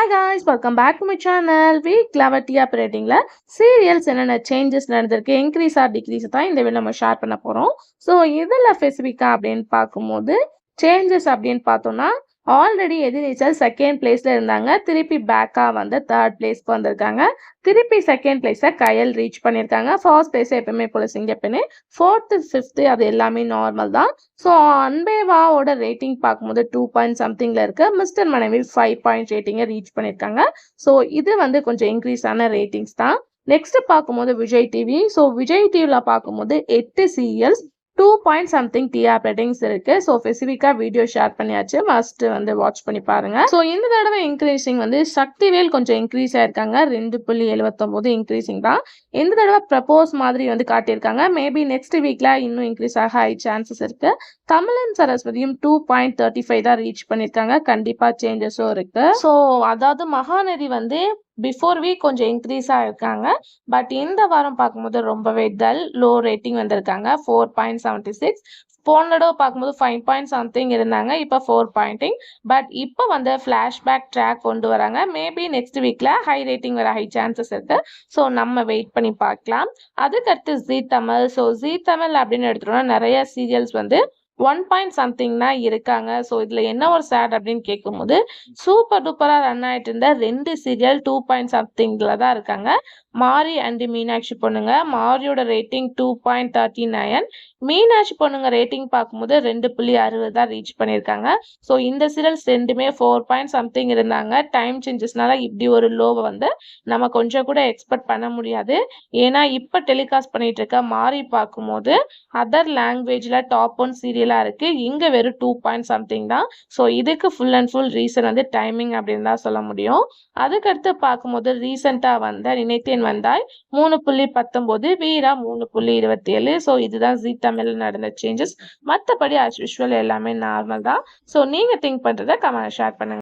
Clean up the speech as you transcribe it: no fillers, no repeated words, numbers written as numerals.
Hi guys, welcome back to my channel. Week 11 டிஆப் ரேட்டிங்கில் serials என்னென்ன சேஞ்சஸ் நடந்திருக்கு, இன்க்ரீஸ் ஆர் டிக்ரீஸ் தான் இந்த வீடியோ நம்ம ஷேர் பண்ண போகிறோம். ஸோ இதில் ஸ்பெசிஃபிக்காக அப்படின்னு பார்க்கும்போது சேஞ்சஸ் அப்படின்னு பார்த்தோன்னா, ஆல்ரெடி எதிர்நீச்சல் செகண்ட் பிளேஸில் இருந்தாங்க. திருப்பி பேக்காக வந்து தேர்ட் பிளேஸ்க்கு வந்திருக்காங்க. திருப்பி செகண்ட் பிளேஸை கயல் ரீச் பண்ணியிருக்காங்க. ஃபர்ஸ்ட் பிளேஸை எப்பவுமே போல சிங்கப்பெண்ணு, ஃபோர்த்து ஃபிஃப்த்து அது எல்லாமே நார்மல் தான். ஸோ அன்பேவாவோட ரேட்டிங் பார்க்கும்போது 2 பாயிண்ட் சம்திங்கில் இருக்குது. மிஸ்டர் மனைவி 5 பாயிண்ட் ரேட்டிங்கை ரீச் பண்ணியிருக்காங்க. ஸோ இது வந்து கொஞ்சம் இன்க்ரீஸ் ஆன ரேட்டிங்ஸ் தான். நெக்ஸ்ட் பார்க்கும்போது விஜய் டிவி. ஸோ விஜய் டிவியில் பார்க்கும்போது 8 serials 2 point something TR ratings இருக்கு. ஸோ ஸ்பெசிஃபிக்காக வீடியோ ஷேர் பண்ணியாச்சு, மஸ்ட் வந்து வாட்ச் பண்ணி பாருங்க. ஸோ இந்த தடவை இன்க்ரீசிங் வந்து சக்திவேல் கொஞ்சம் இன்க்ரீஸ் ஆயிருக்காங்க. 2.79 இன்க்ரீசிங் தான். இந்த தடவை ப்ரப்போஸ் மாதிரி வந்து காட்டியிருக்காங்க. மேபி நெக்ஸ்ட் வீக்ல இன்னும் இன்க்ரீஸ் ஆக ஹை சான்சஸ் இருக்கு. தமிழன் சரஸ்வதியும் 2.35 தான் ரீச் பண்ணியிருக்காங்க. கண்டிப்பா சேஞ்சஸும் இருக்கு. ஸோ அதாவது மகாநதி வந்து பிஃபோர் வீக் கொஞ்சம் இன்க்ரீஸ் ஆகிருக்காங்க. பட் இந்த வாரம் பார்க்கும்போது ரொம்பவே டல், லோ ரேட்டிங் வந்திருக்காங்க. 4.76. போன தடவை பார்க்கும்போது 5 பாயிண்ட் சம்திங் இருந்தாங்க. இப்போ 4 பாயிண்டிங். பட் இப்போ வந்து ஃப்ளாஷ்பேக் ட்ராக் கொண்டு வராங்க. மேபி நெக்ஸ்ட் வீக்ல ஹை ரேட்டிங் வர ஹை சான்சஸ் இருக்கு. ஸோ நம்ம வெயிட் பண்ணி பார்க்கலாம். அதுக்கடுத்து ஜீ தமிழ். ஸோ ஜீ தமிழ் அப்படின்னு எடுத்துட்டோம்னா நிறைய சீரியல்ஸ் வந்து 1 பாயிண்ட் சம்திங் தான் இருக்காங்க. ஸோ இதில் என்ன ஒரு சேட் அப்படின்னு கேட்கும்போது சூப்பர் டூப்பராக ரன் ஆகிட்டு இருந்த 2 சீரியல் 2 பாயிண்ட் சம்திங்கில் தான் இருக்காங்க. மாரி அண்ட் மீனாட்சி பொண்ணுங்க. மாரியோட ரேட்டிங் 2.39. மீனாட்சி பொண்ணுங்க ரேட்டிங் பார்க்கும்போது 2.60 தான் ரீச் பண்ணியிருக்காங்க. ஸோ இந்த சீரியல்ஸ் ரெண்டுமே 4 பாயிண்ட் சம்திங் இருந்தாங்க. டைம் சேஞ்சஸ்னால இப்படி ஒரு லோவை வந்து நம்ம கொஞ்சம் கூட எக்ஸ்பெக்ட் பண்ண முடியாது. ஏன்னா இப்போ டெலிகாஸ்ட் பண்ணிட்டு இருக்க மாரி பார்க்கும்போது அதர் லாங்குவேஜில் டாப் 1 சீரியலாக இருக்குது. இங்கே வெறும் 2 பாயிண்ட் சம்திங் தான். ஸோ இதுக்கு ஃபுல் அண்ட் ஃபுல் ரீசன் வந்து டைமிங் அப்படின்னு தான் சொல்ல முடியும். அதுக்கடுத்து பார்க்கும்போது ரீசெண்டாக வந்த நினைத்தேன் வந்தாய் 3.19, வீரா 3.27. ஸோ இதுதான் ஜீ தமிழ்ல நடந்த சேஞ்சஸ். மற்றபடி ஆஸ் யூஷுவல் எல்லாமே நார்மல் தான். ஸோ நீங்கள் திங்க் பண்ணுறதை கமெண்ட் ஷேர் பண்ணுங்க.